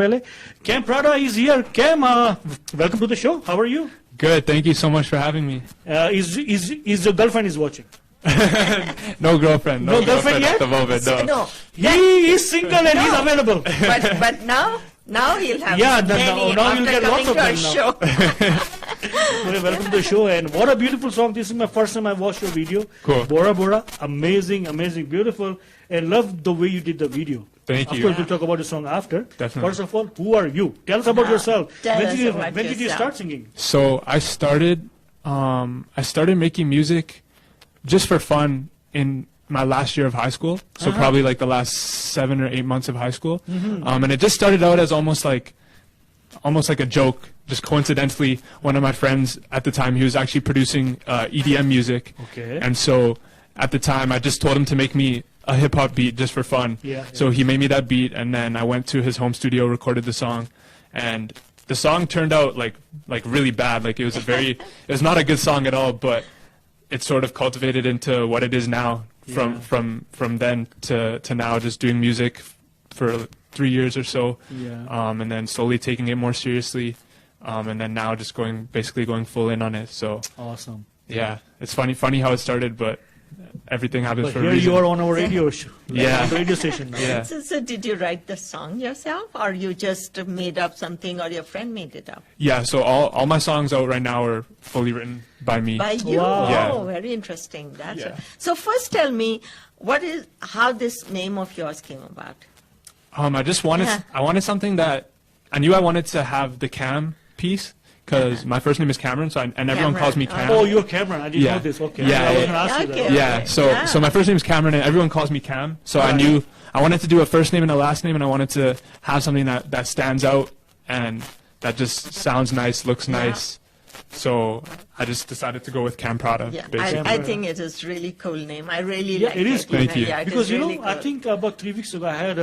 pehle. Kam Prada is here. Kam, welcome to the show. How are you? Good. Thank you so much for having me. Is your girlfriend is watching? No girlfriend. No girlfriend yet? At the moment, no. No. He is single and he's available. But now he'll have now after you'll get lots of coming them to our show. Okay, welcome to the show, and what a beautiful song. This is my first time I watched your video. Cool. Bora Bora, amazing, beautiful, and love the way you did the video. Thank you. Of course, we'll talk about the song after. Definitely. First of all, who are you? Tell us about yourself. When When did you start singing? So I started making music just for fun in my last year of high school. So probably like the last 7 or 8 months of high school. And it just started out as almost like a joke. Just coincidentally, one of my friends at the time, he was actually producing EDM music. Okay. And so at the time, I just told him to make me a hip-hop beat just for fun. So he made me that beat, and then I went to his home studio, recorded the song, and the song turned out like really bad. Like it was not a good song at all, but it sort of cultivated into what it is now. From then to now, just doing music for 3 years or so, and then slowly taking it more seriously, and then now just basically going full in on it. So awesome. Yeah, it's funny how it started, but everything happens But for a here reason. you are on our radio show. Yeah. On the radio station now. Yeah. So did you write the song yourself, or you just made up something, or your friend made it up? Yeah, so all my songs out right now are fully written by me. By you? Wow. Yeah. Oh, very interesting. That's Yeah. So first tell me, how this name of yours came about? I just wanted I wanted something that I knew I wanted to have the Kam piece, because my first name is Cameron, so and everyone calls me Kam. Oh, you're Cameron. I didn't Yeah. know this. Okay. Yeah, I was yeah. going to ask you Okay. that. Yeah, so my first name is Cameron, and everyone calls me Kam. So I knew I wanted to do a first name and a last name, and I wanted to have something that stands out and that just sounds nice, looks nice. So I just decided to go with Kam Prada. Yeah, basically. I think it is really cool name. I really like it is. Thank you. Yeah, it Because is really I cool. think about 3 weeks ago I had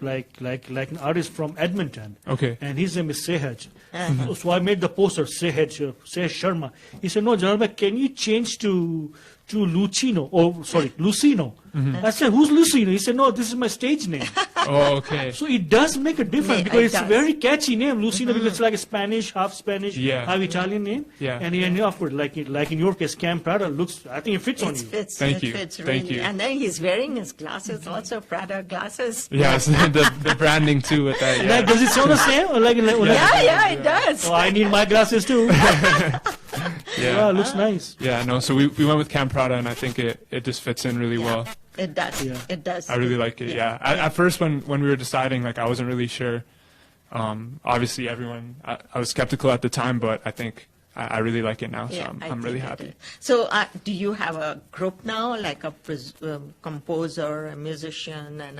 like an artist from Edmonton. Okay. And his name is 𝗃𝗫𝗃. So I made the poster 𝗃𝗫𝗃 Sharma. He said, "No, Janal, can you change to Lucino? Oh, sorry, Lucino." I said, "Who's Lucino?" He said, "No, this is my stage name." Oh, okay. So it does make a difference Yeah, because it it's a does. very catchy name, Lucino, because it's like a Spanish, half Spanish, Yeah. half Italian name. Yeah. And of course, like in your case, Kam Prada looks. I think it fits on It you. fits. Thank it you. Fits Thank really. you. And then he's wearing his glasses, also Prada glasses. Yes, the branding too with that. Yeah. Like, does it sound the same? Or like, Yeah, it does. Oh, I need my glasses too. Yeah. Yeah, looks nice. Yeah, no, so we went with Kam Prada, and I think it just fits in really well. It does. Yeah. It does. I really like it, yeah. At first, when we were deciding, like, I wasn't really sure. Obviously, I was skeptical at the time, but I think I really like it now, so Yeah, I'm really think it happy. is. So do you have a group now, like a composer, a musician, and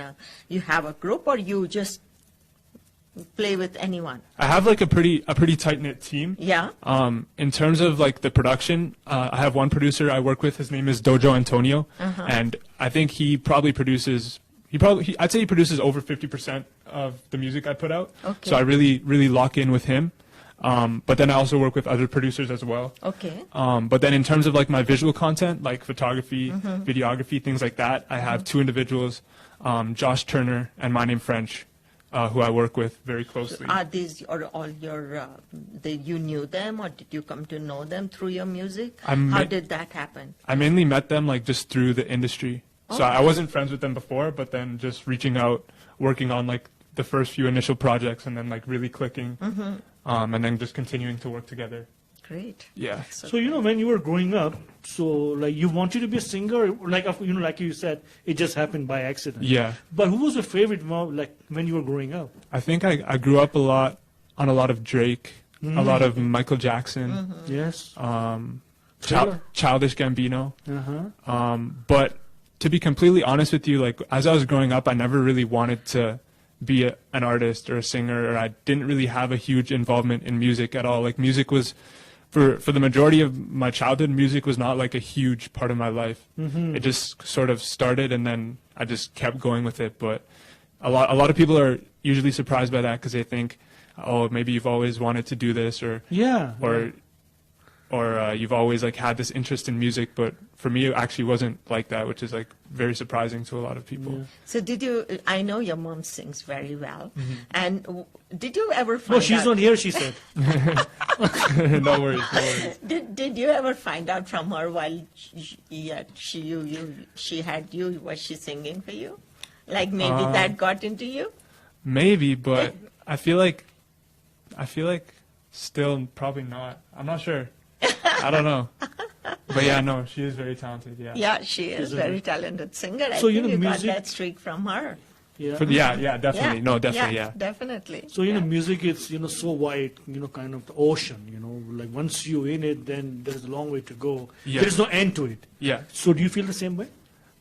you have a group, or you just play with anyone? I have, like, a pretty tight-knit team. Yeah. In terms of, like, the production, I have one producer I work with. His name is Dojo Antonio, and I think he probably produces. I'd say he produces over 50% of the music I put out. Okay. So I really lock in with him. But then I also work with other producers as well. Okay. But then in terms of like my visual content, like photography, videography, things like that, I have 2 individuals, Josh Turner and my name French, who I work with very closely. Are these all your? You knew them, or did you come to know them through your music? How did that happen? I mainly met them like just through the industry. So I wasn't friends with them before, but then just reaching out, working on like the first few initial projects, and then like really clicking, and then just continuing to work together. Great. Yeah. So when you were growing up, so like you wanted to be a singer, like like you said, it just happened by accident. Yeah. But who was your favorite like when you were growing up? I think I grew up on a lot of Drake, a lot of Michael Jackson, Yes. Childish Gambino. Uh-huh. But to be completely honest with you, like as I was growing up, I never really wanted to be an artist or a singer, or I didn't really have a huge involvement in music at all. Like music was, for the majority of my childhood, music was not like a huge part of my life. It just sort of started, and then I just kept going with it. But a lot of people are usually surprised by that, because they think, oh, maybe you've always wanted to do this, or Yeah. or or you've always like had this interest in music, but for me it actually wasn't like that, which is like very surprising to a lot of people. Yeah. So I know your mom sings very well, and did you ever find No, she's out? not here, she said. No worries, no worries. Did you ever find out from her while she had you, was she singing for you? Like maybe that got into you? Maybe, but I feel like still probably not. I'm not sure. I don't know. But yeah, no, she is very talented, yeah. Yeah, she is very talented singer. I So, think you got music- that streak from her. Yeah. Yeah, definitely. No, definitely, yeah. Definitely. So, music is, so wide, kind of the ocean, like once you're in it, then there's a long way to go. Yeah. There's no end to it. Yeah. So do you feel the same way?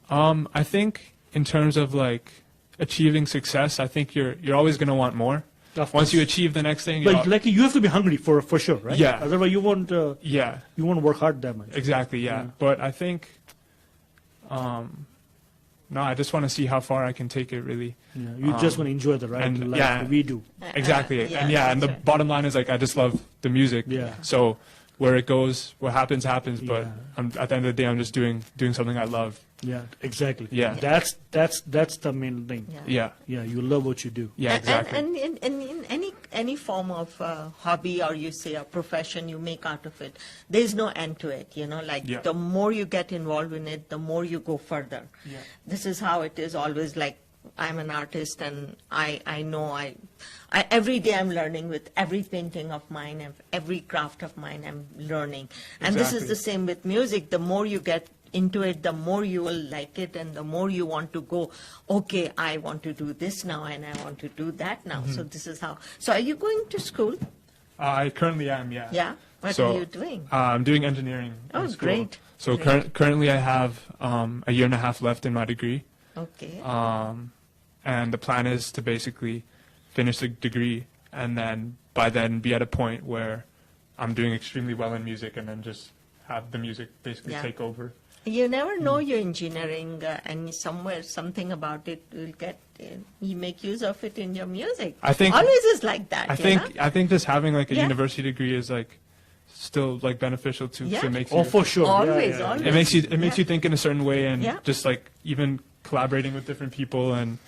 I think in terms of like achieving success, I think you're always going to want more. Of Once course. you achieve the next thing, But like you have to be hungry for sure, right? Yeah. Otherwise you won't yeah, work hard that much. exactly, yeah. But I think, no, I just want to see how far I can take it, really. Yeah. You just want to enjoy the ride and, like yeah. we do. Exactly, yeah, and the that's right. bottom line is like I just love the music. Yeah. So where it goes, what happens, happens. But Yeah. at the end of the day, I'm just doing something I love. Yeah, exactly. Yeah. That's the main thing. Yeah. Yeah, Yeah, you love what you do. yeah, exactly. And in any form of hobby, or you say a profession you make out of it, there's no end to it. Like Yeah. the more you get involved in it, the more you go further. Yeah. This is how it is always. Like I'm an artist, and I know I every day I'm learning with every painting of mine, and every craft of mine I'm learning. And this is Exactly. the same with music. The more you get into it, the more you will like it, and the more you want to go, okay, I want to do this now, and I want to do that now. So this is how. So are you going to school? I currently am, yeah. Yeah. What So, are you doing? I'm doing engineering. Oh, in school. great. So Great. currently I have a year and a half left in my degree. Okay. And the plan is to basically finish the degree and then by then be at a point where I'm doing extremely well in music and then just have the music basically Yeah. take over. You never know your engineering, and somewhere something about it will get. You make use of it in your music. I think- always is like that. I think just having like a Yeah. university degree is like still like beneficial to Yeah. makes Oh, you, for sure. Always, yeah. always. it makes you think in a certain way and Yeah. just like even collaborating with different people and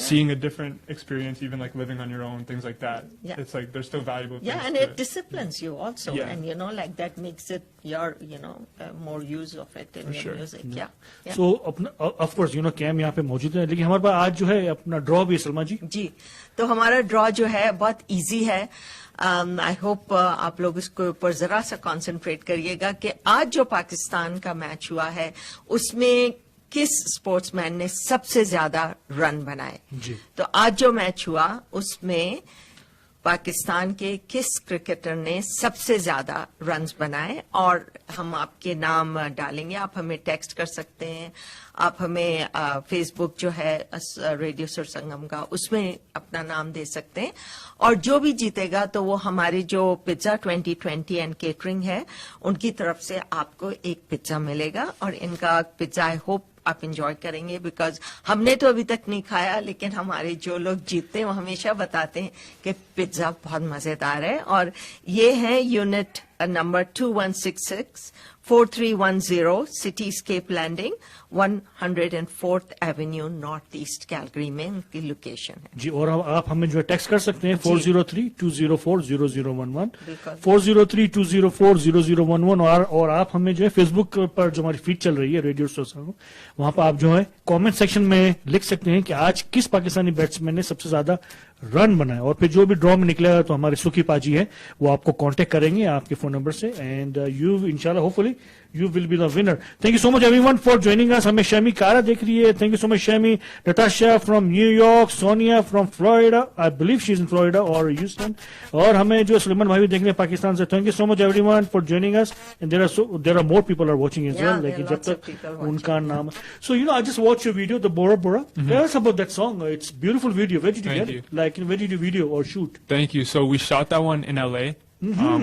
seeing a different experience, even like living on your own, things like that. Yeah. It's like there's still valuable things. Yeah, and to it disciplines you also, Yeah. and like that makes it your more use of it in For your sure. music. Yeah. Yeah. So of course Cam यहाँ पे मौजूद है, लेकिन हमारे पास आज जो है अपना ड्रॉ भी है सलमा जी. जी, तो हमारा ड्रॉ जो है बहुत इजी है. आई होप आप लोग इसके ऊपर जरा सा कंसंट्रेट करिएगा कि आज जो पाकिस्तान का मैच हुआ है उसमें किस स्पोर्ट्समैन ने सबसे ज्यादा रन बनाए. जी. तो आज जो मैच हुआ उसमें पाकिस्तान के किस क्रिकेटर ने सबसे ज्यादा रन्स बनाए, और हम आपके नाम डालेंगे. आप हमें टेक्स्ट कर सकते हैं, आप हमें फेसबुक जो है रेडियो सुर संगम का, उसमें अपना नाम दे सकते हैं, और जो भी जीतेगा तो वो हमारी जो पिज्जा 2020 एंड केटरिंग है उनकी तरफ से आपको एक पिज्जा मिलेगा. और इनका पिज्जा आई होप आप इंजॉय करेंगे, बिकॉज हमने तो अभी तक नहीं खाया, लेकिन हमारे जो लोग जीतते हैं वो हमेशा बताते हैं कि पिज्जा बहुत मजेदार है. और ये है unit number 2166 4310 Cityscape landing 104th avenue north east Calgary में उनकी लोकेशन है. जी, और आप हमें जो है टेक्स्ट कर सकते हैं 403-204-0011 बिल्कुल. 403-204-0011 और आप हमें जो है फेसबुक पर जो हमारी फीड चल रही है रेडियो सुर संगम, वहां पर आप जो है कमेंट सेक्शन में लिख सकते हैं कि आज किस पाकिस्तानी बैट्समैन ने सबसे ज्यादा रन बनाया, और फिर जो भी ड्रॉ में निकलेगा तो हमारे सुखी पाजी है वो आपको कांटेक्ट करेंगे आपके फोन नंबर से, एंड यू इंशाल्लाह hopefully you will be the winner. Thank you so much everyone for joining us. हमें शमी कारा देख रही है. Thank you so much Shami. Natasha from New York, Sonia from Florida, I believe she's in Florida or Houston. और हमें जो सुलेमान भाई भी देख रहे हैं पाकिस्तान से. Thank you so much everyone for joining us. And there are more people are watching as Yeah, well. there लेकिन are जब lots of तक people watching. उनका नाम. So I just watched your video, the Bora Bora. Tell us about that song. It's beautiful video. Where did you Thank get you. it? Like where did you video or shoot? Thank you. So we shot that one in LA.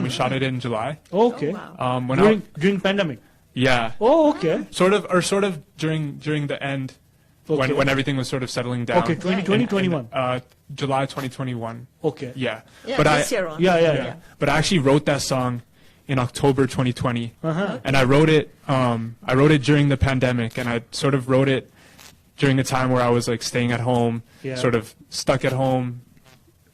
We shot it in July. Okay. Oh, wow. During pandemic. Yeah. Oh, okay. Sort of during the end, Okay. when everything was sort of settling down. Okay, 2020, 21. July 2021. Okay. Yeah. Yeah, but this year on. Yeah. But I actually wrote that song in October 2020, and I wrote it during the pandemic, and I sort of wrote it during a time where I was like staying at home, sort of stuck at home,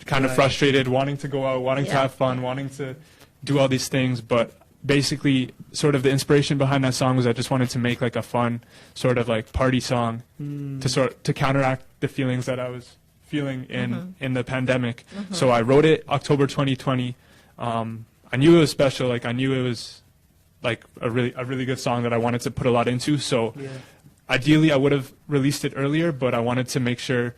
kind of frustrated, wanting to go out, wanting to have fun, wanting to do all these things. But basically, sort of the inspiration behind that song was I just wanted to make like a fun sort of like party song to counteract the feelings that I was feeling in the pandemic. So I wrote it October 2020. I knew it was special. Like I knew it was like a really good song that I wanted to put a lot into. So ideally, I would have released it earlier, but I wanted to make sure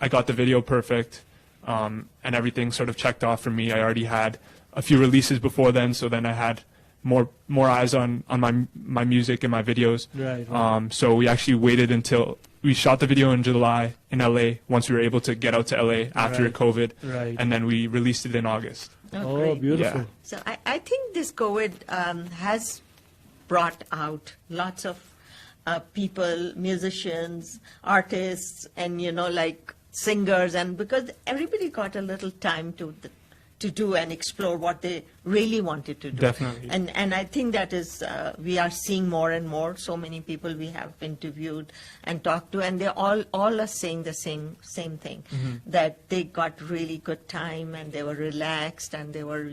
I got the video perfect, and everything sort of checked off for me. I already had a few releases before then, so then I had more eyes on my music and my videos. Right. So we actually waited until we shot the video in July in LA. Once we were able to get out to LA after COVID, and then we released it in August. Oh, beautiful. Yeah. So I think this COVID has brought out lots of people, musicians, artists, and like singers, and because everybody got a little time to do and explore what they really wanted to do. Definitely. And I think that is, we are seeing more and more, so many people we have interviewed and talked to, and they all are saying the same thing, that they got really good time and they were relaxed and they were,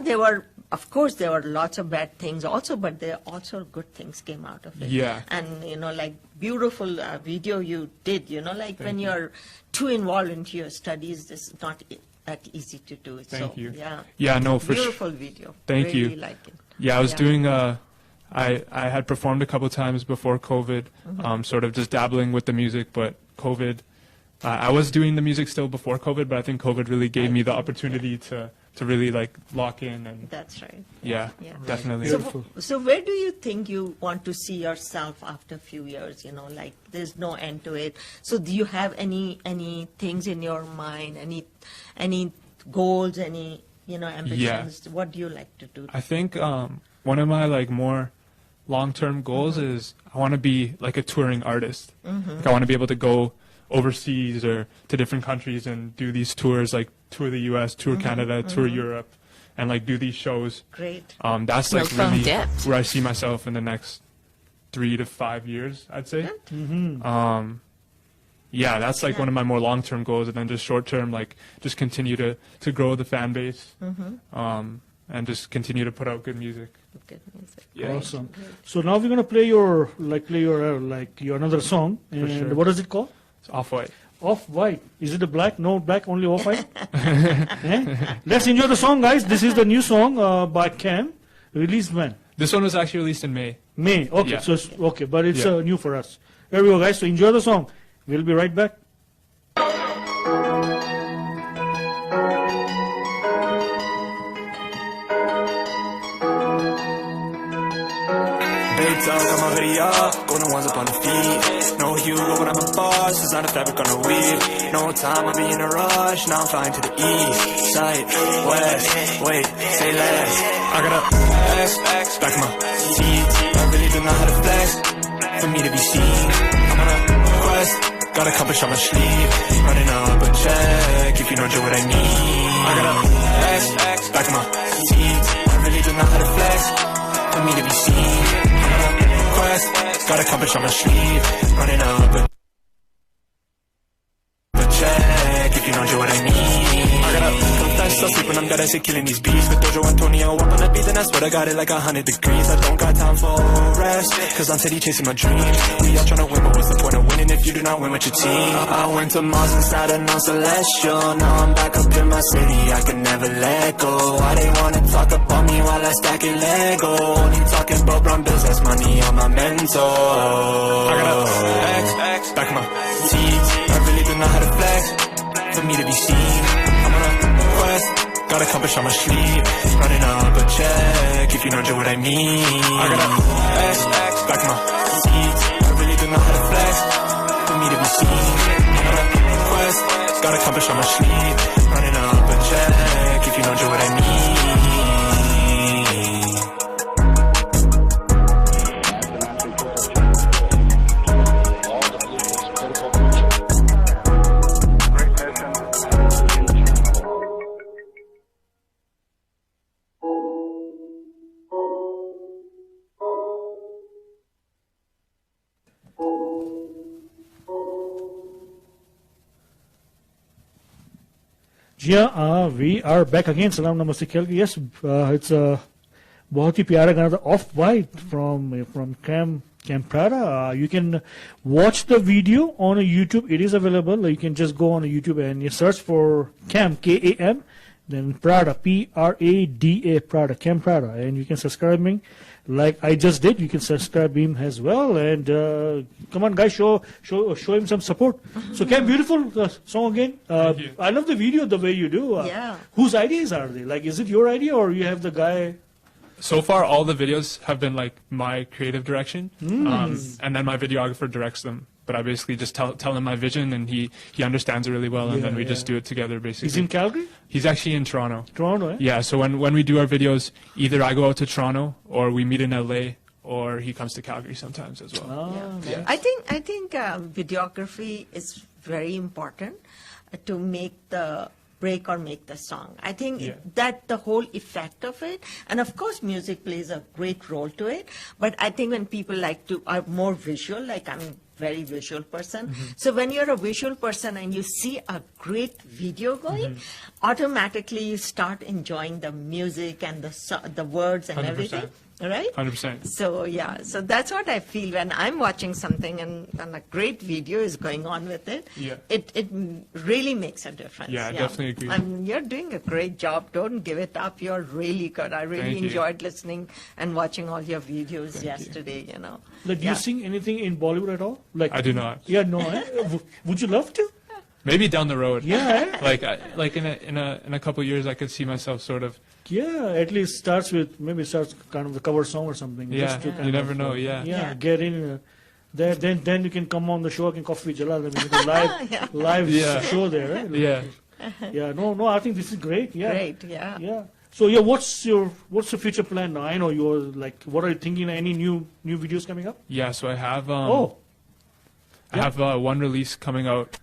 they were, of course, there were lots of bad things also, but there also good things came out of it. Yeah. And, like beautiful video you did, like when you're too involved into your studies, it's not that easy to do. Thank you. Yeah. Yeah, no, for sure. Beautiful video. Thank really you. Like it. Yeah, I was doing I had performed a couple times before COVID, sort of just dabbling with the music, but COVID, I was doing the music still before COVID, but I think COVID really gave me the opportunity to really like lock in. And that's right. Yeah, definitely. So where do you think you want to see yourself after a few years? Like there's no end to it. So do you have any things in your mind, any goals, any ambitions? Yeah. What do you like to do? I think one of my like more long-term goals is I want to be like a touring artist. Like I want to be able to go overseas or to different countries and do these tours, like tour the US, tour Canada, tour Europe, and like do these shows. Great. That's like really where I see myself in the next 3 to 5 years, I'd say. Yeah, that's like one of my more long-term goals, and then just short-term, like just continue to grow the fan base, and just continue to put out good music. Good music. Yeah. Awesome. So now we're gonna play your another song, and sure. what is it called? It's Off-White. Off-White. Is it a black? No black, only Off-White? Let's enjoy the song, guys. This is the new song by Kam, released when? This one was actually released in May. May. Okay, Yeah. so it's, but it's new for us. Here we go, guys. So enjoy the song. We'll be right back. Going the ones up on the feet. No Hugo when I'm a boss. Design a fabric on the weave. No time, I'll be in a rush. Now I'm flying to the east side, west. Wait, say less. I got a X back in my teeth. I really do know how to flex for me to be seen. I'm on a quest. Got a compass on my sleeve. Running up a check if you don't know what I mean. I got a X back in my teeth. I really do know how to flex for me to be seen. Got a compass on my sleeve, running up a check, if you know what I mean. I gotta confess, still sleep when I'm dead, I say killing these beats. With Dojo Antonio up on the beat, then I swear I got it like 100 degrees. I don't got time for rest, cause I'm steady chasing my dreams. We all tryna win, but what's the point of winning if you do not win with your team? I went to Mars and Saturn on Celestial. Now I'm back up in my city, I can never let go. Why they wanna talk about me while I stack it Lego? Only talking about brown bills, that's money on my mental. I got a X back in my teeth. I really do know how to flex for me to be seen. I'm on a quest, got a compass on my sleeve. Running up a check, if you know what I mean. I got a X back in my teeth. I really do know how to flex for me to be seen. I'm on a quest, got a compass on my sleeve. Running up a check, if you know what I mean. Yeah, we are back again. Salaam Namaste Calgary. Yes, it's a बहुत ही प्यारा गाना था, Off White from Kam Prada. You can watch the video on YouTube. It is available. You can just go on YouTube and you search for Kam, K-A-M, then Prada, P-R-A-D-A, Prada, Kam Prada, and you can subscribe me like I just did. You can subscribe him as well, and come on guys, show him some support. So Kam, beautiful song again. Thank you. I love the video the way you do. Yeah. Whose ideas are they? Like, is it your idea or you have the guy? So far, all the videos have been like my creative direction, and then my videographer directs them. But I basically just tell him my vision, and he understands it really well, and then we just do it together. Basically, He's in Calgary. He's actually in Toronto. Toronto, eh? Yeah. So when we do our videos, either I go out to Toronto, or we meet in LA, or he comes to Calgary sometimes as well. Ah, nice. I think videography is very important to make the break or make the song. I think that the whole effect of it, and of course music plays a great role to it, but I think when people are more visual, like I'm a very visual person, so when you're a visual person and you see a great video going, automatically you start enjoying the music and the words and 100%. everything. Right? 100%. So so that's what I feel when I'm watching something and a great video is going on with it. Yeah. It really makes a difference. Yeah, I definitely agree. And you're doing a great job. Don't give it up. You're really good. I really Thank you. enjoyed listening and watching all your videos yesterday. You know. Like, do you sing anything in Bollywood at all? Like, I do not. Yeah, no. Eh? Would you love to? Maybe down the road. Yeah. Eh? Like in a couple of years, I could see myself sort of. Yeah, at least starts kind of the cover song or something. Yeah, just to kind you never of, know. Yeah. Get in. Then you can come on the show and 𝗃𝗶𝗀𝗃𝗃 live show there. Right? Yeah. Yeah. No. I think this is great. Yeah. Great. Yeah. Yeah. So what's your future plan now? I know you're like, what are you thinking? Any new videos coming up? Yeah. So I have Oh. I have one release coming out.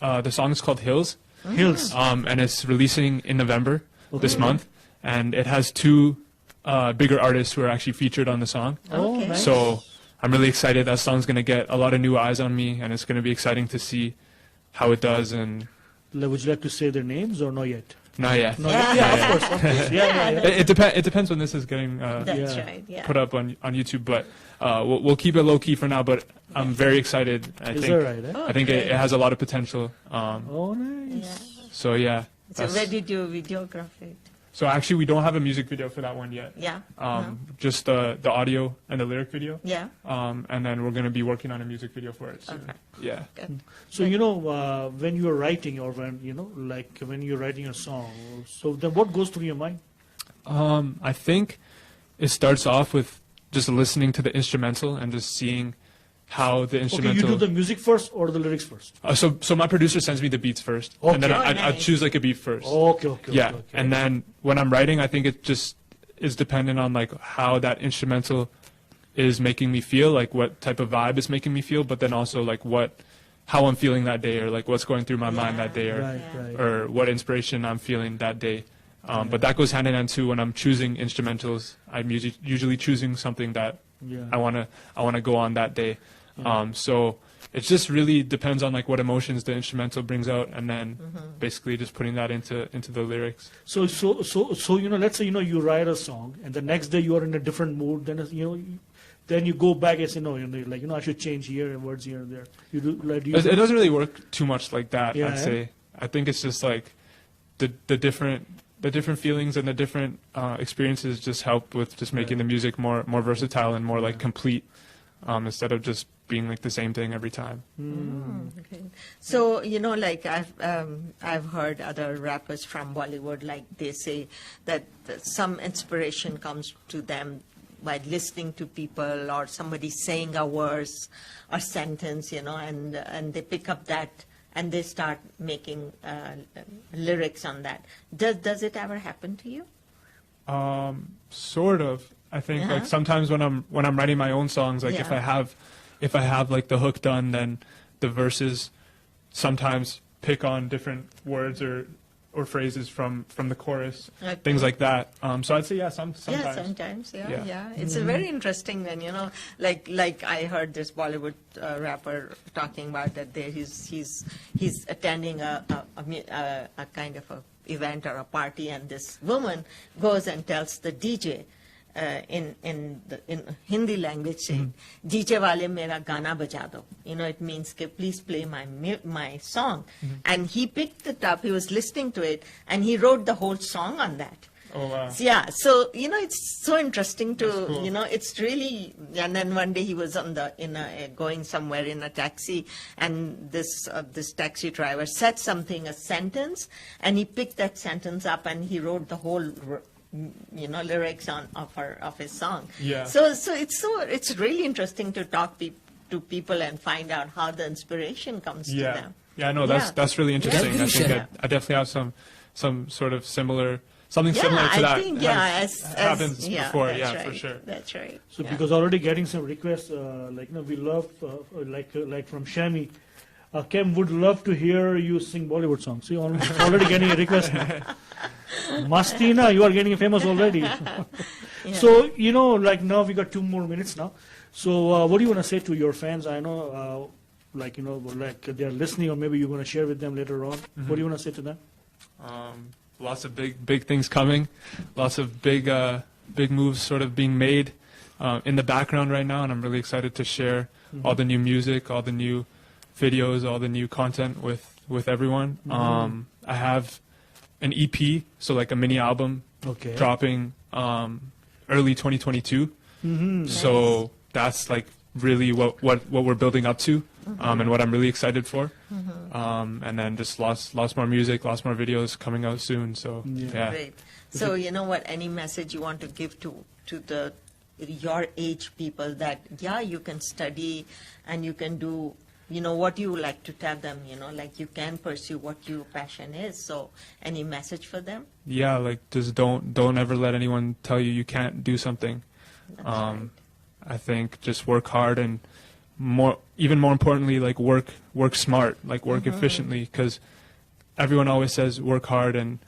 The song is called Hills. Hills. And it's releasing in November this month, and it has two bigger artists who are actually featured on the song. Oh, nice. So I'm really excited. That song's gonna get a lot of new eyes on me, and it's gonna be exciting to see how it does. And Would you like to say their names or not yet? not yet. No, yeah, of course. Yeah. It depends when this is getting That's right. Yeah. put up on YouTube, but we'll keep it low key for now. But I'm very excited. Is that right? Eh? I think it has a lot of potential. Oh, nice. Yeah. So yeah. So where did you videograph it? So actually, we don't have a music video for that one yet. Yeah. Just the audio and the lyric video. Yeah. And then we're going to be working on a music video for it soon. Okay. Yeah. Good. So when you're writing, or when you're writing a song, so then what goes through your mind? I think it starts off with just listening to the instrumental and just seeing how the Okay, instrumental. you do the music first or the lyrics first? So my producer sends me the beats first, Okay. and then Oh, I nice. choose like a beat first. Okay. Yeah, and then when I'm writing, I think it just is dependent on like how that instrumental is making me feel, like what type of vibe is making me feel, but then also like how I'm feeling that day, or like what's going through my mind that day, or Right. or what inspiration I'm feeling that day. But that goes hand in hand too. When I'm choosing instrumentals, I'm usually choosing something that I wanna go on that day. So it just really depends on like what emotions the instrumental brings out, and then basically just putting that into the lyrics. So let's say you write a song and the next day you are in a different mood. Then you go back and say I should change here and words here and there. You do like It doesn't really work too much like that. Yeah, I'd say. I think it's just like the different feelings and the different experiences just help with just making the music more versatile and more like complete, instead of just being like the same thing every time. Okay. So like I've heard other rappers from Bollywood, like they say that some inspiration comes to them by listening to people or somebody saying a verse or sentence, and they pick up that and they start making lyrics on that. Does it ever happen to you? Sort of. I think like sometimes when I'm writing my own songs, like if I have like the hook done, then the verses sometimes pick on different words or phrases from the chorus, things like that. So I'd say sometimes. Yeah, sometimes. Yeah. It's a very interesting when like I heard this Bollywood rapper talking about that. He's attending a kind of a event or a party, and this woman goes and tells the DJ in Hindi language, saying, DJ wale mera gana baja do. You know, it means, please play my song. And he picked it up, he was listening to it, and he wrote the whole song on that. Oh, wow. So, yeah, so, you know, it's so interesting to, cool. you know, it's really, and then one day he was going somewhere in a taxi, and this taxi driver said something, a sentence, and he picked that sentence up and he wrote the whole, you know, lyrics of his song. Yeah. So it's really interesting to talk to people and find out how the inspiration comes to them. Yeah, no, that's really interesting. Yeah. I think I definitely have some sort of similar. Something similar to that. I think, happens before, right, for sure. That's right. So because already getting some requests, like, you know, we love, like from Shami, Kam would love to hear you sing Bollywood songs. So you're already getting a request now. Mastina, you are getting famous already. So, you know, like now we got 2 more minutes now. So what do you want to say to your fans? I know, like, you know, like they're listening, or maybe you're going to share with them later on. What do you want to say to them? Lots of big things coming, lots of big moves sort of being made in the background right now, and I'm really excited to share all the new music, all the new videos, all the new content with everyone. I have an EP, so like a mini album, dropping early 2022. So that's like really what we're building up to, and what I'm really excited for. And then just lots more music, lots more videos coming out soon. So yeah. Great. So you know what? Any message you want to give to your age people, that you can study and you can do, you know, what you like to tell them, you know, like you can pursue what your passion is. So any message for them? Yeah, like just don't ever let anyone tell you can't do something. That's right. I think just work hard, and even more importantly, like work smart, like work efficiently, because everyone always says work hard,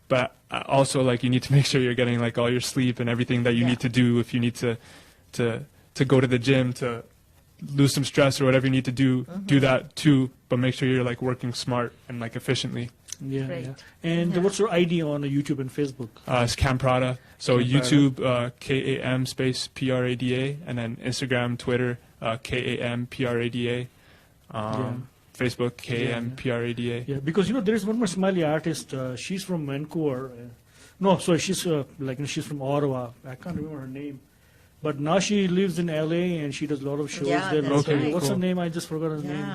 but also like you need to make sure you're getting like all your sleep and everything that you need to do. If you need to go to the gym to lose some stress or whatever you need to do, do that too, but make sure you're like working smart and like efficiently. Yeah. And what's your ID on YouTube and Facebook? It's Kam Prada. So Kam YouTube, KAM space PRADA, and then Instagram, Twitter, KAM PRADA, Facebook, KAM PRADA. Yeah, because, you know, there is one more Somali artist. She's from Vancouver. She's she's from Ottawa. I can't remember her name. But now she lives in LA and she does a lot of shows there. That's right. What's her name? I just forgot her name.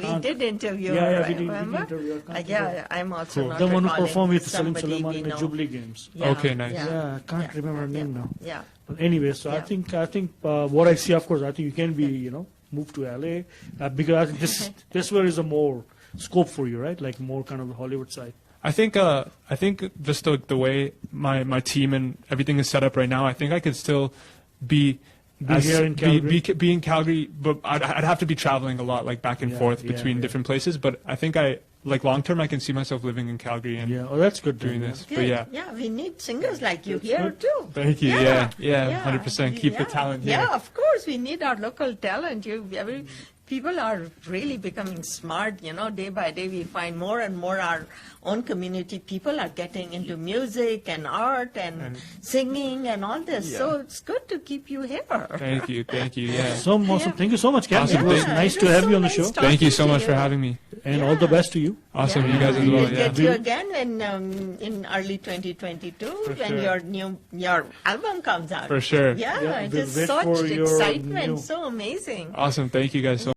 We did interview her. Yeah, we did interview her. I'm also not the one who recalling performed with Salaam somebody Namaste we in the know. Jubilee Games. Okay, nice. I can't remember her name now. Yeah. But anyway, so I think what I see, of course, I think you can be, you know, move to LA because I think this where is a more scope for you, right? Like more kind of the Hollywood side. I think just the way my team and everything is set up right now, I think I could still be here in Calgary. Be in Calgary, but I'd have to be traveling a lot, like back and forth between different places. But I think long term, I can see myself living in Calgary and that's good doing this. Good. But we need singers like you here too. Thank you. Yeah, 100%. Keep the talent here. Yeah, of course, we need our local talent. People are really becoming smart, you know, day by day we find more and more our own community people are getting into music and art and singing and all this. So it's good to keep you here. Thank you. Yeah. So awesome. Thank you so much, Kam. Awesome. It was nice to have you on the show. Thank you so much for having me. And all the best to you. Awesome. You guys as well. We'll get you again in early 2022 when your album comes out. For sure. Yeah, we'll just wait such for your excitement, new- so amazing. Awesome. Thank you guys so much.